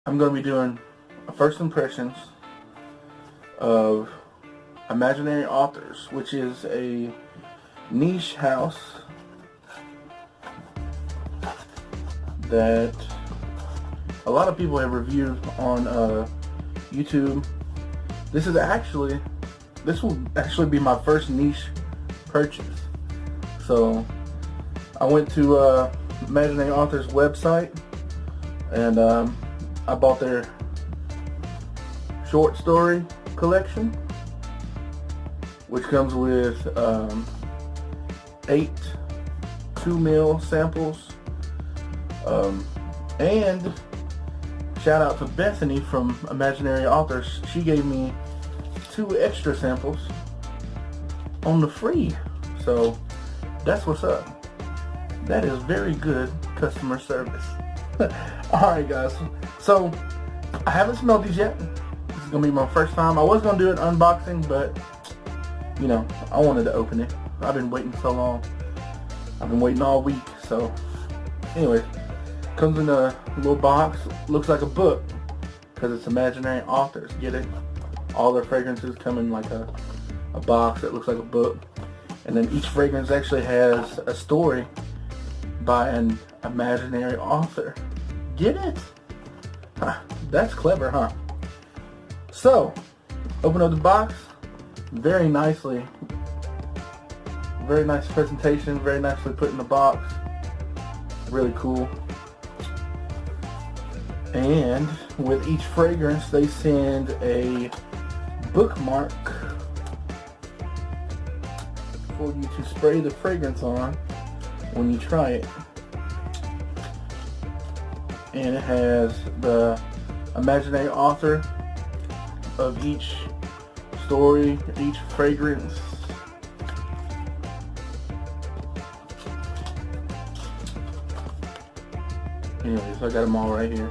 I'm going to be doing first impressions of Imaginary Authors, which is a niche house that a lot of people have reviewed on YouTube. This will actually be my first niche purchase. So I went to Imaginary Authors website and I bought their short story collection, which comes with 8 2-mil samples, and shout out to Bethany from Imaginary Authors. She gave me 2 extra samples on the free, so that's what's up. That is very good customer service. Alright guys, so I haven't smelled these yet. This is going to be my first time. I was going to do an unboxing, but you know, I wanted to open it. I've been waiting so long. I've been waiting all week. So anyway, comes in a little box. Looks like a book because it's Imaginary Authors. Get it? All their fragrances come in like a box that looks like a book. And then each fragrance actually has a story by an imaginary author. Get it? Huh, that's clever, huh? So, open up the box. Very nicely. Very nice presentation. Very nicely put in the box. Really cool. And with each fragrance, they send a bookmark for you to spray the fragrance on when you try it. And it has the imaginary author of each story, each fragrance. Anyways, I got them all right here.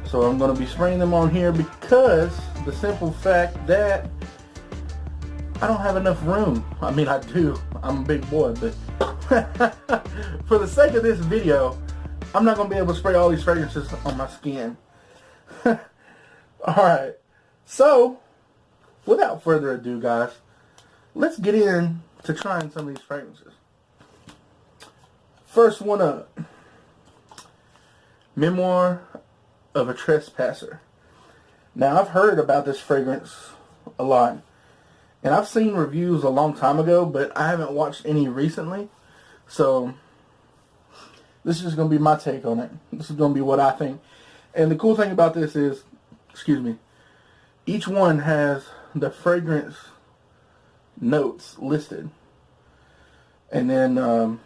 So I'm going to be spraying them on here because the simple fact that I don't have enough room. I mean, I do. I'm a big boy, but for the sake of this video, I'm not going to be able to spray all these fragrances on my skin. Alright, so without further ado, guys, let's get in to trying some of these fragrances. First one up, Memoir of a Trespasser. Now, I've heard about this fragrance a lot, and I've seen reviews a long time ago, but I haven't watched any recently. So this is just going to be my take on it. This is going to be what I think. And the cool thing about this is, excuse me, each one has the fragrance notes listed. And then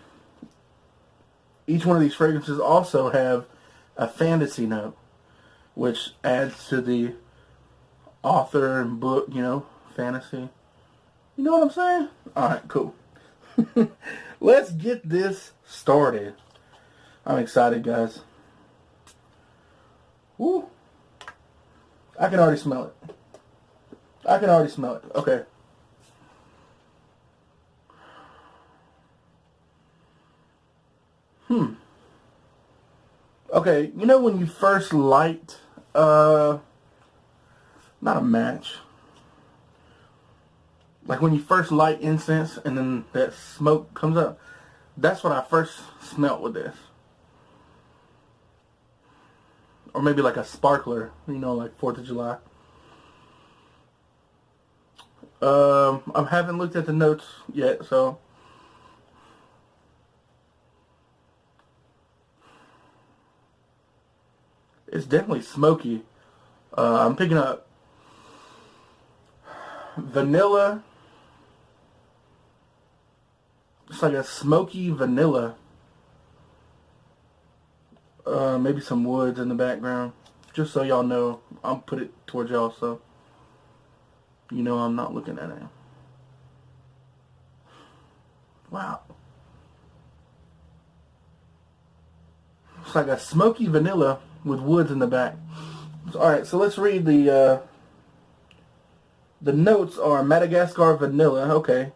each one of these fragrances also have a fantasy note, which adds to the author and book, you know, fantasy. You know what I'm saying? Alright, cool. Let's get this started. I'm excited, guys. Woo. I can already smell it. I can already smell it. Okay. Okay, you know when you first light, not a match, like when you first light incense and then that smoke comes up, that's what I first smelt with this. Or maybe like a sparkler, you know, like 4th of July. I haven't looked at the notes yet, so it's definitely smoky. I'm picking up vanilla. It's like a smoky vanilla. Maybe some woods in the background. Just so y'all know, I'll put it towards y'all so you know I'm not looking at it. Wow. It's like a smoky vanilla with woods in the back. Alright, so let's read the notes are Madagascar vanilla, okay,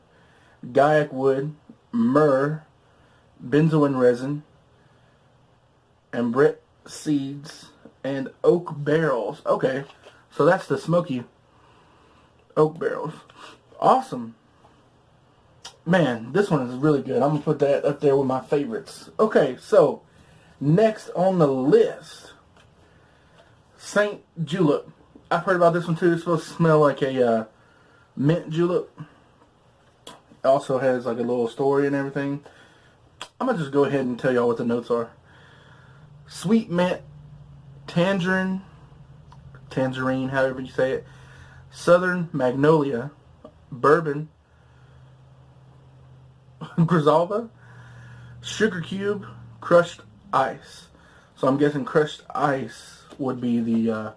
Gaiac wood, myrrh, benzoin resin, ambret seeds, and oak barrels. Okay, so that's the smoky oak barrels. Awesome. Man, this one is really good. I'm going to put that up there with my favorites. Okay, so next on the list, St. Julep. I've heard about this one too. It's supposed to smell like a mint julep. It also has like a little story and everything. I'm going to just go ahead and tell y'all what the notes are. Sweet mint, tangerine, however you say it, southern magnolia, bourbon, Grijalva, sugar cube, crushed ice. So I'm guessing crushed ice would be the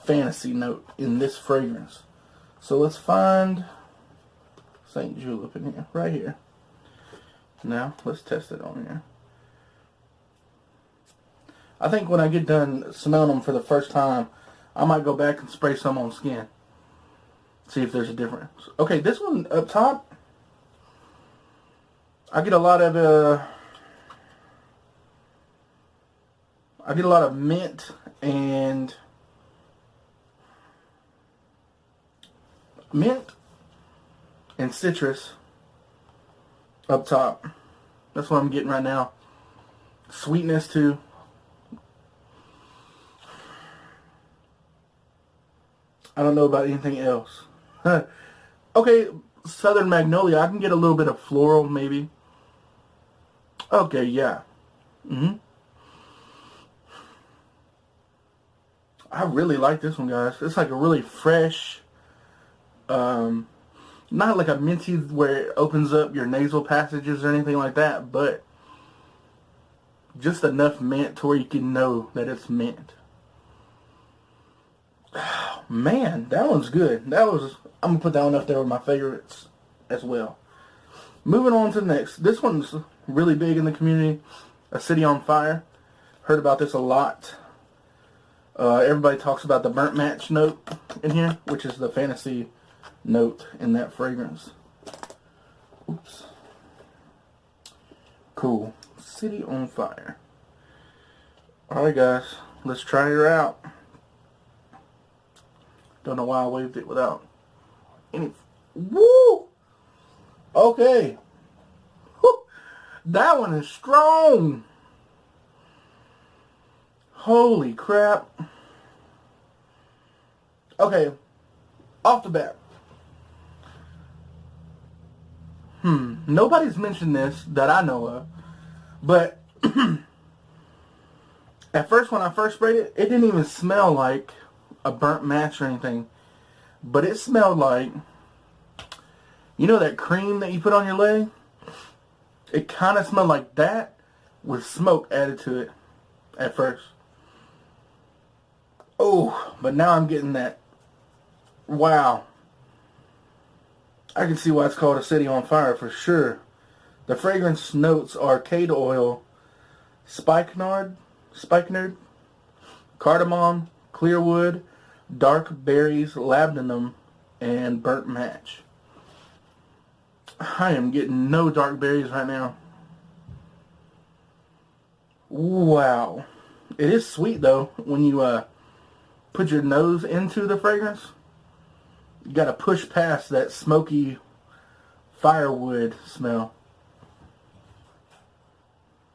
fantasy note in this fragrance. So let's find St. Julep in here, right here. Now let's test it on here. I think when I get done smelling them for the first time, I might go back and spray some on skin. See if there's a difference. Okay, this one up top, I get a lot of mint and citrus up top. That's what I'm getting right now. Sweetness too. I don't know about anything else. Okay, southern magnolia. I can get a little bit of floral maybe. Okay, yeah. I really like this one, guys. It's like a really fresh, not like a minty where it opens up your nasal passages or anything like that, but just enough mint to where you can know that it's mint. Oh, man, that one's good. I'm going to put that one up there with my favorites as well. Moving on to the next. This one's really big in the community. A City on Fire. Heard about this a lot. Everybody talks about the burnt match note in here, which is the fantasy note in that fragrance. Oops. Cool. City on Fire. Alright guys, let's try her out. Don't know why I waved it without any... Woo! Okay. Woo! That one is strong. Holy crap. Okay. Off the bat. Nobody's mentioned this that I know of. But at first when I first sprayed it, it didn't even smell like a burnt match or anything. But it smelled like, you know that cream that you put on your leg? It kind of smelled like that with smoke added to it at first. Oh, but now I'm getting that. Wow. I can see why it's called A City on Fire for sure. The fragrance notes are cade oil, spikenard, cardamom, clearwood, dark berries, labdanum, and burnt match. I am getting no dark berries right now. Wow. It is sweet though when you put your nose into the fragrance. You gotta push past that smoky firewood smell.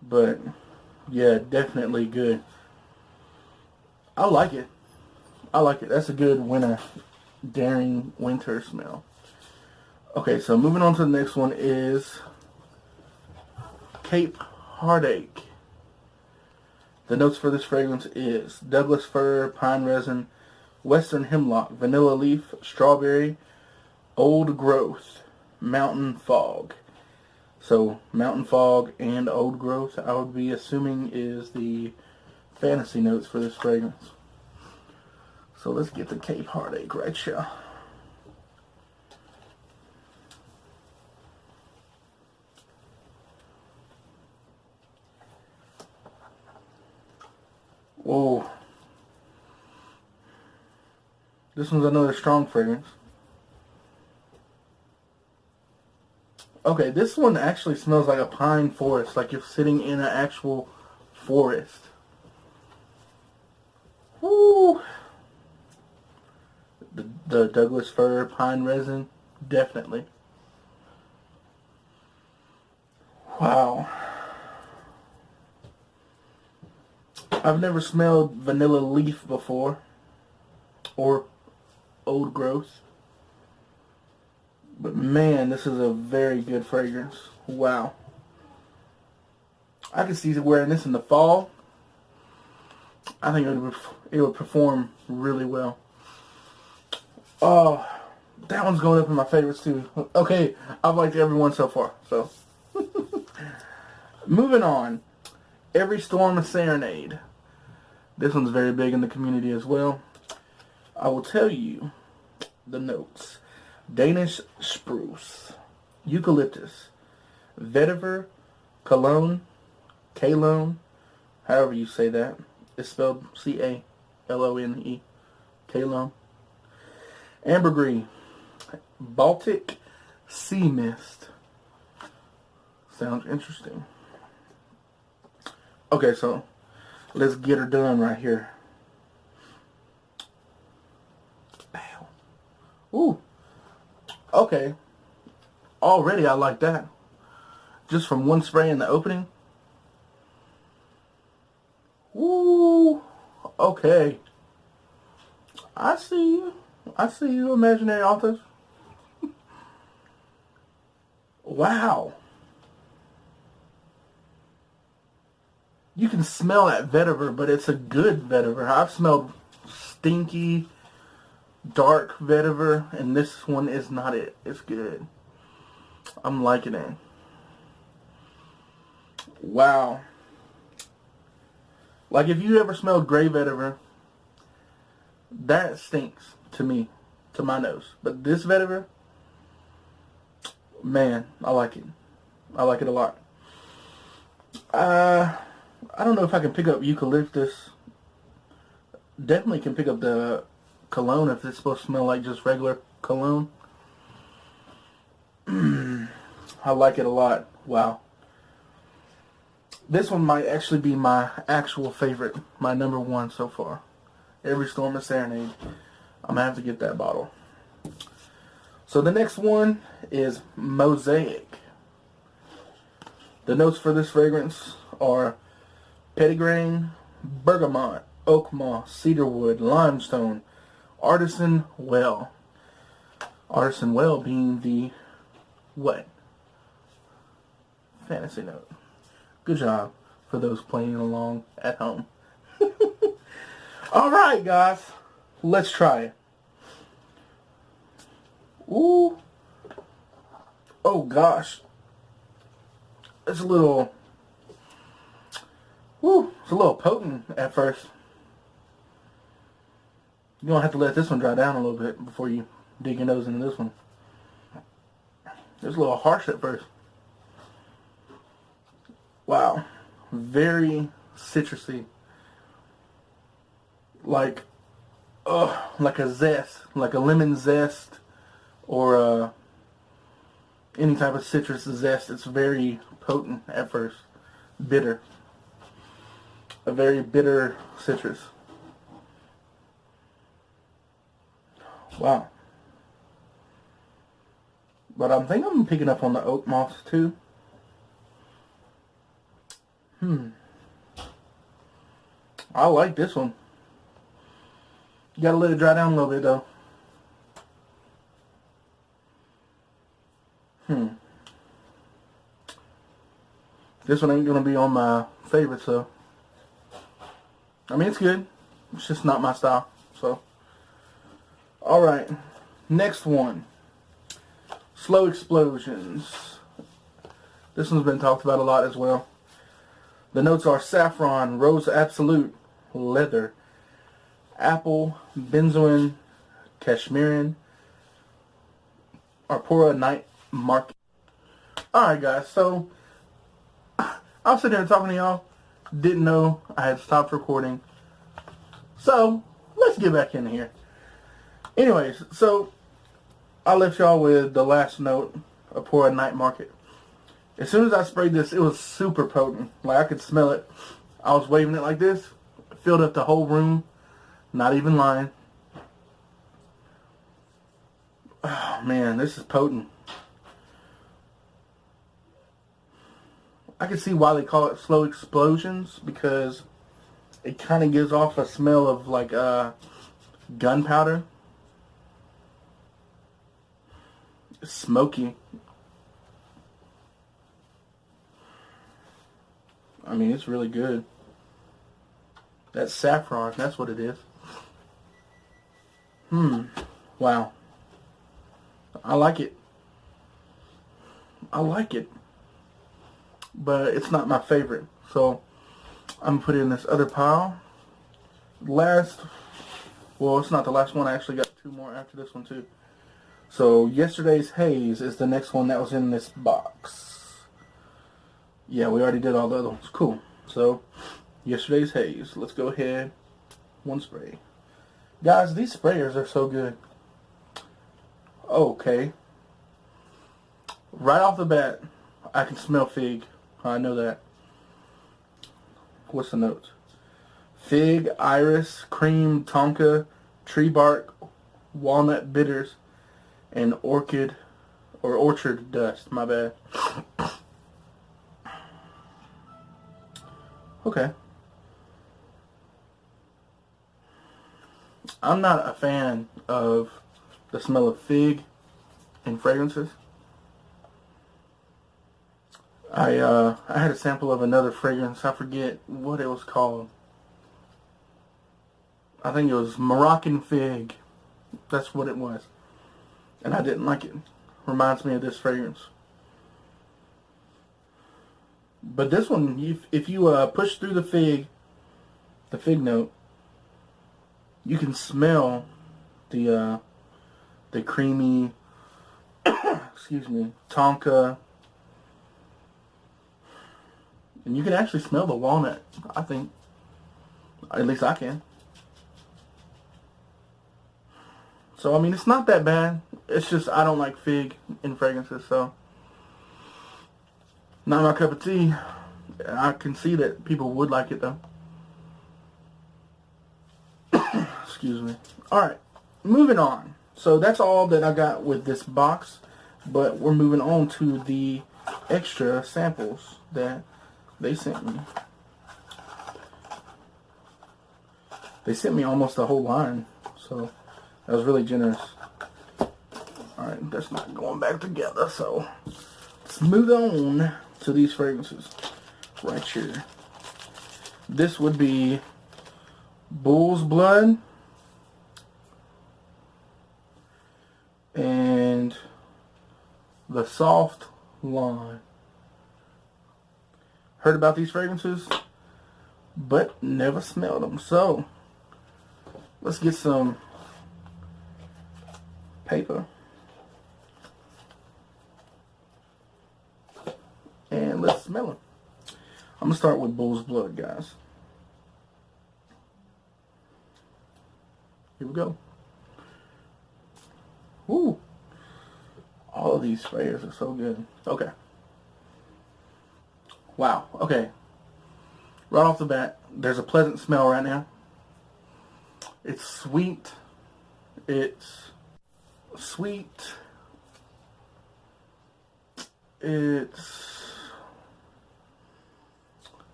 But yeah, definitely good. I like it. I like it. That's a good winter, daring winter smell. Okay, so moving on to the next one is Cape Heartache. The notes for this fragrance is Douglas fir, pine resin, western hemlock, vanilla leaf, strawberry, old growth, mountain fog. So mountain fog and old growth, I would be assuming is the fantasy notes for this fragrance. So let's get the Cape Heartache right here. Whoa. This one's another strong fragrance. Okay, this one actually smells like a pine forest, like you're sitting in an actual forest. Woo! The Douglas fir pine resin, definitely. Wow. I've never smelled vanilla leaf before, or old growth. But man, this is a very good fragrance. Wow. I could see wearing this in the fall. I think it would perform really well. Oh, that one's going up in my favorites too. Okay, I've liked every one so far. So, moving on. Every Storm a Serenade. This one's very big in the community as well. I will tell you the notes. Danish spruce, eucalyptus, vetiver, cologne, calone, however you say that. It's spelled C-A-L-O-N-E, calone. Ambergris, Baltic sea mist. Sounds interesting. Okay, so let's get her done right here. Bam. Ooh. Okay. Already I like that. Just from one spray in the opening. Ooh. Okay. I see you. I see you, imaginary authors. Wow. You can smell that vetiver, but it's a good vetiver. I've smelled stinky, dark vetiver, and this one is not it. It's good. I'm liking it. Wow. Like if you ever smelled gray vetiver, that stinks to me, to my nose. But this vetiver, man, I like it. I like it a lot. I don't know if I can pick up eucalyptus. Definitely can pick up the cologne if it's supposed to smell like just regular cologne. I like it a lot. Wow. This one might actually be my actual favorite. My number one so far. Every Storm a Serenade. I'm going to have to get that bottle. So the next one is Mosaic. The notes for this fragrance are petitgrain, bergamot, oak moss, cedarwood, limestone, artisan well. Artisan well being the what? Fantasy note. Good job for those playing along at home. Alright guys, let's try it. Ooh. Oh gosh. It's a little potent at first. You're going to have to let this one dry down a little bit before you dig your nose into this one. It's a little harsh at first. Wow. Very citrusy. Like a zest. Like a lemon zest. Or any type of citrus zest. It's very potent at first. Bitter. A very bitter citrus. Wow. But I think I'm picking up on the oak moss too. I like this one. You gotta let it dry down a little bit though. This one ain't gonna be on my favorites though. I mean, it's good. It's just not my style. So, alright. Next one. Slow Explosions. This one's been talked about a lot as well. The notes are saffron, rose absolute, leather, apple, benzoin, cashmerean, Arpora Night Market. Alright guys, so I was sitting here talking to y'all. Didn't know I had stopped recording. So, let's get back in here. Anyways, so I left y'all with the last note, Arpora Night Market. As soon as I sprayed this, it was super potent. Like, I could smell it. I was waving it like this. It filled up the whole room. Not even lying. Oh man, this is potent. I can see why they call it slow explosions, because it kind of gives off a smell of like gunpowder. It's smoky. I mean, it's really good. That's saffron, that's what it is. Wow. I like it. I like it. But it's not my favorite. So I'm putting in this other pile. Well, it's not the last one. I actually got 2 more after this one too. So yesterday's haze is the next one that was in this box. Yeah, we already did all the other ones. Cool. So yesterday's haze. Let's go ahead. 1 spray. Guys, these sprayers are so good. Okay. Right off the bat, I can smell fig. I know that. What's the notes? Fig, iris, cream, tonka, tree bark, walnut bitters, and orchid or orchard dust. My bad. Okay. I'm not a fan of the smell of fig in fragrances. I had a sample of another fragrance. I forget what it was called. I think it was Moroccan fig. That's what it was. And I didn't like it. Reminds me of this fragrance. But this one, if you push through the fig note, you can smell the creamy, excuse me, tonka. And you can actually smell the walnut, I think. At least I can. So, I mean, it's not that bad. It's just I don't like fig in fragrances, so. Not my cup of tea. I can see that people would like it, though. Excuse me. Alright, moving on. So, that's all that I got with this box. But we're moving on to the extra samples that they sent me. They sent me almost a whole line, so that was really generous. Alright, that's not going back together, so let's move on to these fragrances right here. This would be Bull's Blood and the Soft Lawn. Heard about these fragrances, but never smelled them. So, let's get some paper. And let's smell them. I'm going to start with Bull's Blood, guys. Here we go. Woo! All of these sprayers are so good. Okay. Wow. Okay. Right off the bat, there's a pleasant smell right now. It's sweet. It's sweet.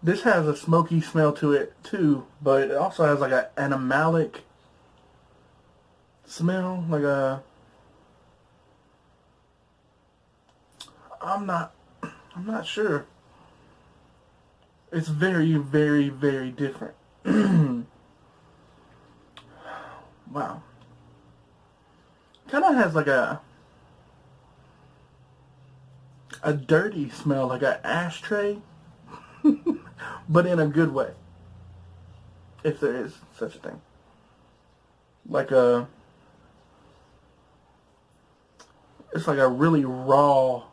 This has a smoky smell to it too, but it also has like an animalic smell, like a. I'm not sure. It's very, very, very different. Wow. Kind of has like a dirty smell, like an ashtray, but in a good way, if there is such a thing. It's like a really raw,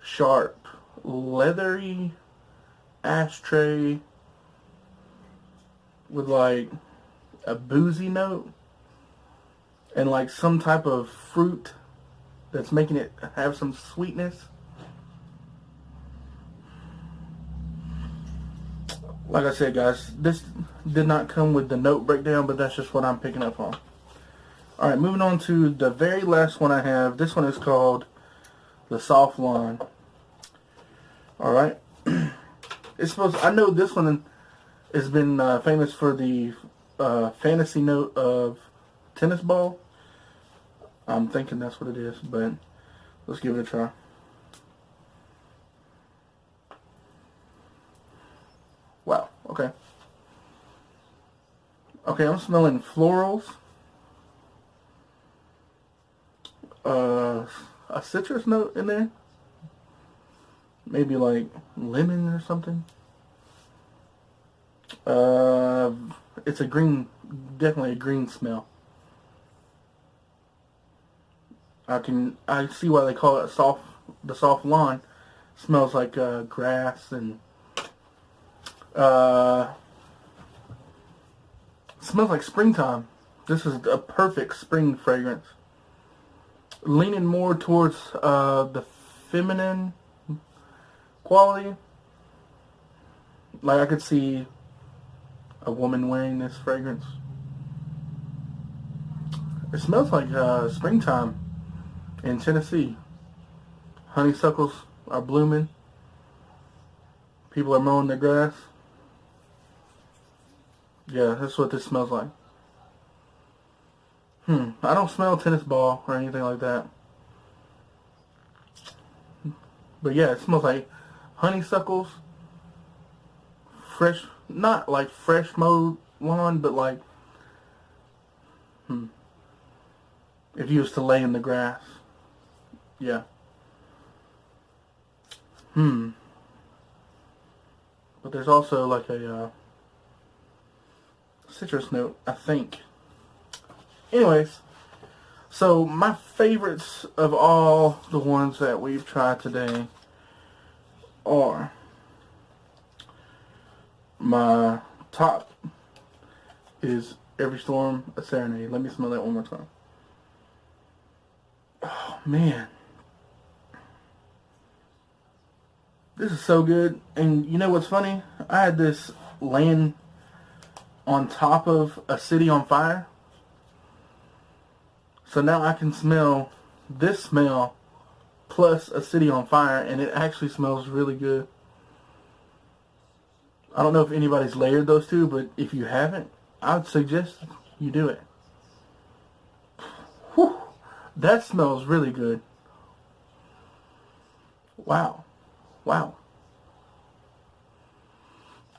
sharp, leathery ashtray with like a boozy note and like some type of fruit that's making it have some sweetness. Like I said, guys, this did not come with the note breakdown, but that's just what I'm picking up on. Alright, moving on to the very last one I have. This one is called the Soft Lawn. Alright. It's supposed. I know this one has been famous for the fantasy note of tennis ball. I'm thinking that's what it is, but let's give it a try. Wow, okay. Okay, I'm smelling florals. A citrus note in there. Maybe like lemon or something. It's a green, definitely a green smell. I see why they call it the soft lawn. Smells like grass and smells like springtime. This is a perfect spring fragrance. Leaning more towards the feminine quality. Like I could see a woman wearing this fragrance. It smells like springtime in Tennessee. Honeysuckles are blooming. People are mowing their grass. Yeah, that's what this smells like. I don't smell tennis ball or anything like that. But yeah, it smells like honeysuckles. Fresh, not like fresh mowed lawn, but like, if you was to lay in the grass. Yeah. But there's also like a citrus note, I think. Anyways, so my favorites of all the ones that we've tried today are, my top is Every Storm a Serenade. Let me smell that one more time. Oh man, this is so good. And you know what's funny? I had this laying on top of a city on fire. So now I can smell this smell plus a city on fire, and it actually smells really good. I don't know if anybody's layered those two, but if you haven't, I would suggest you do it. Whew, that smells really good. Wow. Wow.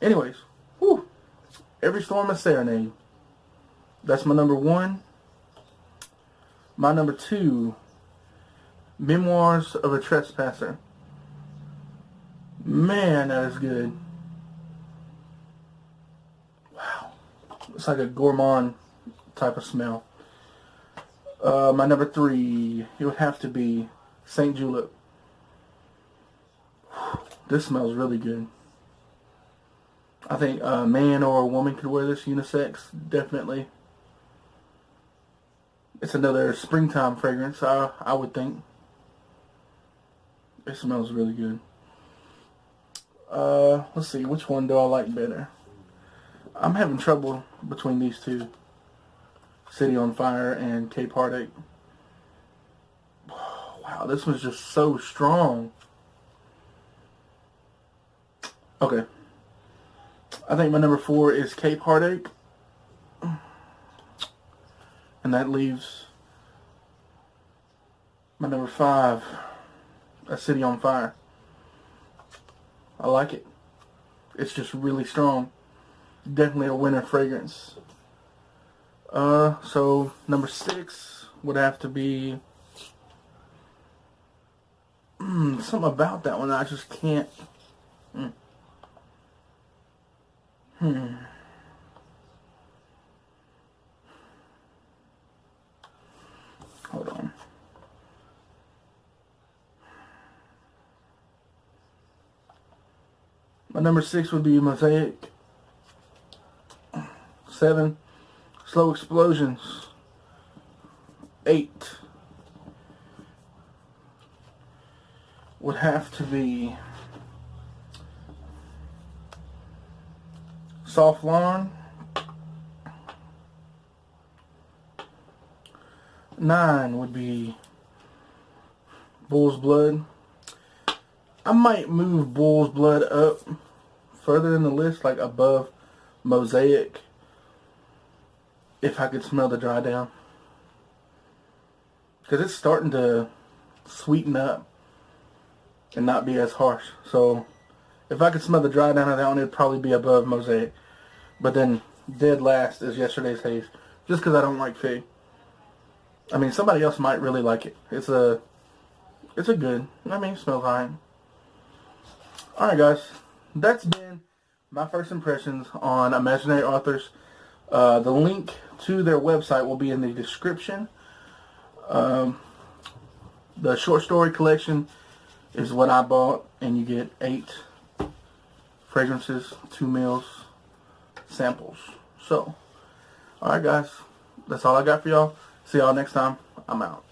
Anyways, whew, Every Storm a Serenade. That's my number one. My number two, Memoirs of a Trespasser. Man, that is good. Wow. It's like a gourmand type of smell. My number three, it would have to be St. Julep. This smells really good. I think a man or a woman could wear this, unisex, definitely. It's another springtime fragrance, I would think. It smells really good. Let's see, which one do I like better? I'm having trouble between these two. City on Fire and Cape Heartache. Wow, this one's just so strong. Okay. I think my number four is Cape Heartache. And that leaves my number five, A City on Fire. I like it. It's just really strong. Definitely a winter fragrance. So number six would have to be something about that one I just can't. Hold on. My number six would be Mosaic. 7, Slow Explosions. 8 would have to be Soft Lawn. 9 would be Bull's Blood. I might move Bull's Blood up further in the list, like above Mosaic, if I could smell the dry down. Because it's starting to sweeten up and not be as harsh. So if I could smell the dry down of that one, it'd probably be above Mosaic. But then dead last is Yesterday's Haze, just because I don't like Fig. I mean, somebody else might really like it. It's a good, I mean, it smells fine. Alright guys, that's been my first impressions on Imaginary Authors. The link to their website will be in the description. The short story collection is what I bought, and you get 8 fragrances, 2 meals, samples. So, alright guys, that's all I got for y'all. See y'all next time. I'm out.